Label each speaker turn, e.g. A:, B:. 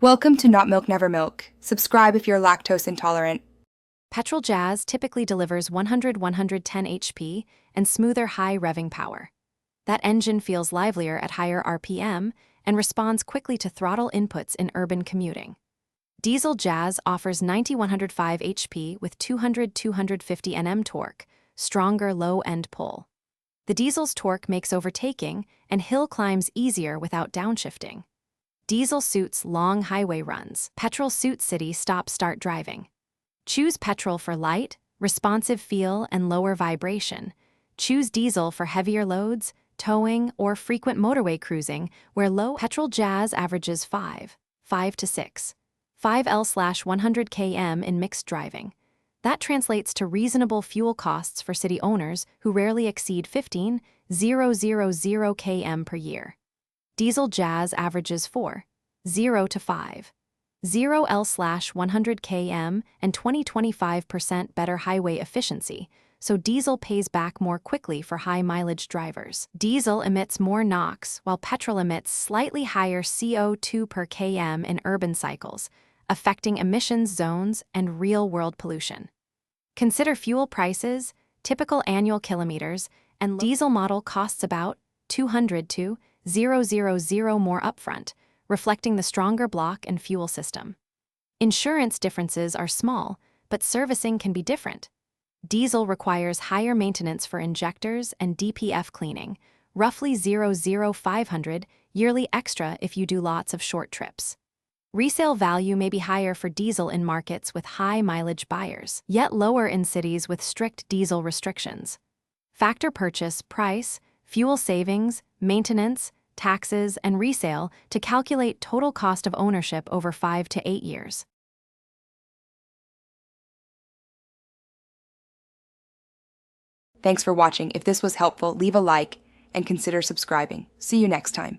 A: Welcome to Not Milk Never Milk. Subscribe if you're lactose intolerant.
B: Petrol Jazz typically delivers 100-110 HP and smoother high revving power. That engine feels livelier at higher RPM and responds quickly to throttle inputs in urban commuting. Diesel Jazz offers 90-105 HP with 200-250 Nm torque, stronger low-end pull. The diesel's torque makes overtaking and hill climbs easier without downshifting. Diesel suits long highway runs. Petrol suits city stop-start driving. Choose Petrol for light, responsive feel, and lower vibration. Choose Diesel for heavier loads, towing, or frequent motorway cruising, where low Petrol Jazz averages 5 to 6, 5L/100 km in mixed driving. That translates to reasonable fuel costs for city owners who rarely exceed 15,000 km per year. Diesel Jazz averages 4.0 to 5.0 L/100 km and 20-25% better highway efficiency, so diesel pays back more quickly for high-mileage drivers. Diesel emits more NOx, while petrol emits slightly higher CO2 per km in urban cycles, affecting emissions zones and real-world pollution. Consider fuel prices, typical annual kilometers, and diesel model costs about 200 to 000 more upfront, reflecting the stronger block and fuel system. Insurance differences are small, but servicing can be different. Diesel requires higher maintenance for injectors and DPF cleaning, roughly 0.0500 yearly extra if you do lots of short trips. Resale value may be higher for diesel in markets with high mileage buyers, yet lower in cities with strict diesel restrictions. Factor purchase price, fuel savings, maintenance, taxes, and resale to calculate total cost of ownership over 5 to 8 years.
A: Thanks for watching. If this was helpful, leave a like and consider subscribing. See you next time.